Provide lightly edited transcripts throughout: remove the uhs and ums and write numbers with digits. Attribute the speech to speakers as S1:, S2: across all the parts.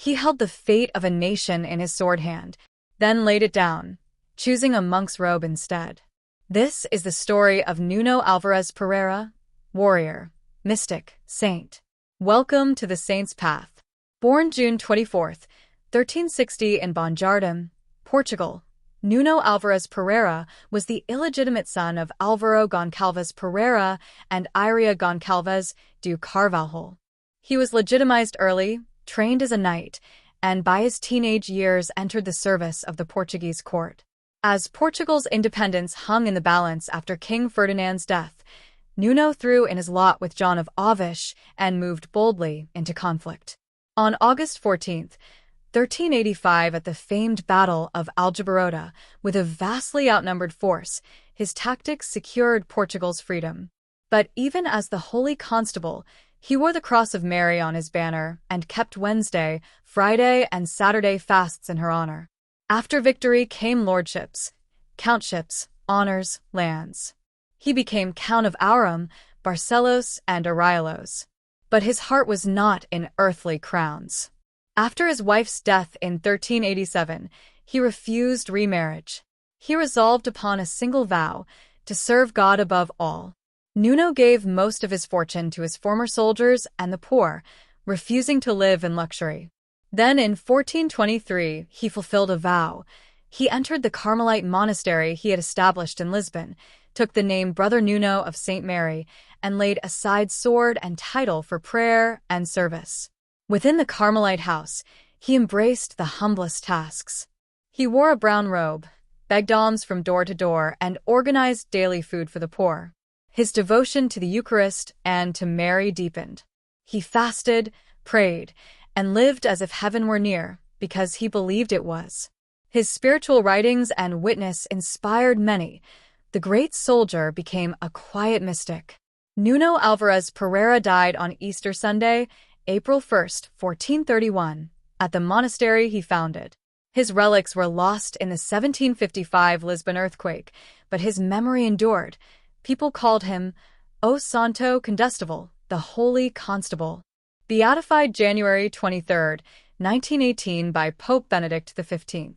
S1: He held the fate of a nation in his sword hand, then laid it down, choosing a monk's robe instead. This is the story of Nuno Álvares Pereira, warrior, mystic, saint. Welcome to the Saint's Path. Born June 24th, 1360 in Bom Jardim, Portugal, Nuno Álvares Pereira was the illegitimate son of Álvaro Goncalves Pereira and Iria Goncalves do Carvalho. He was legitimized early, trained as a knight, and by his teenage years entered the service of the Portuguese court. As Portugal's independence hung in the balance after King Ferdinand's death, Nuno threw in his lot with John of Avish and moved boldly into conflict. On August 14th, 1385, at the famed Battle of Aljubarrota, with a vastly outnumbered force, his tactics secured Portugal's freedom. But even as the Holy Constable, he wore the Cross of Mary on his banner and kept Wednesday, Friday, and Saturday fasts in her honor. After victory came lordships, countships, honors, lands. He became Count of Aurum, Barcelos, and Ariolos. But his heart was not in earthly crowns. After his wife's death in 1387, he refused remarriage. He resolved upon a single vow, to serve God above all. Nuno gave most of his fortune to his former soldiers and the poor, refusing to live in luxury. Then in 1423, he fulfilled a vow. He entered the Carmelite monastery he had established in Lisbon, took the name Brother Nuno of St. Mary, and laid aside sword and title for prayer and service. Within the Carmelite house, he embraced the humblest tasks. He wore a brown robe, begged alms from door to door, and organized daily food for the poor. His devotion to the Eucharist and to Mary deepened. He fasted, prayed, and lived as if heaven were near, because he believed it was. His spiritual writings and witness inspired many. The great soldier became a quiet mystic. Nuno Álvares Pereira died on Easter Sunday, April 1st, 1431, at the monastery he founded. His relics were lost in the 1755 Lisbon earthquake, but his memory endured. People called him O Santo Condestable, the Holy Constable. Beatified January 23, 1918 by Pope Benedict XV.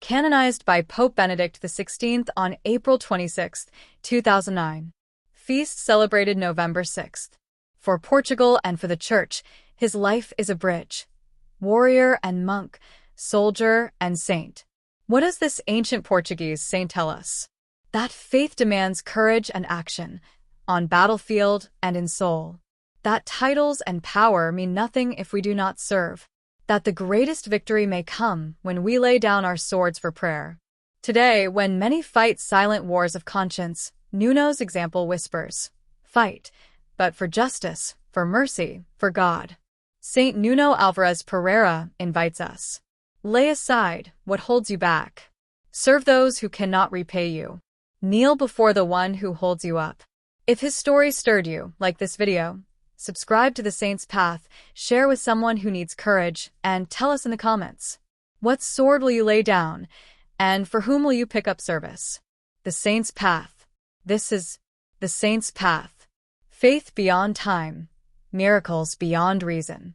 S1: Canonized by Pope Benedict XVI on April 26, 2009. Feast celebrated November 6th. For Portugal and for the Church, his life is a bridge. Warrior and monk, soldier and saint. What does this ancient Portuguese saint tell us? That faith demands courage and action, on battlefield and in soul. That titles and power mean nothing if we do not serve. That the greatest victory may come when we lay down our swords for prayer. Today, when many fight silent wars of conscience, Nuno's example whispers, fight, but for justice, for mercy, for God. Saint Nuno Álvares Pereira invites us. Lay aside what holds you back. Serve those who cannot repay you. Kneel before the one who holds you up. If his story stirred you, like this video, subscribe to the Saint's Path, share with someone who needs courage, and tell us in the comments. What sword will you lay down, and for whom will you pick up service? The Saint's Path. This is the Saint's Path. Faith beyond time. Miracles beyond reason.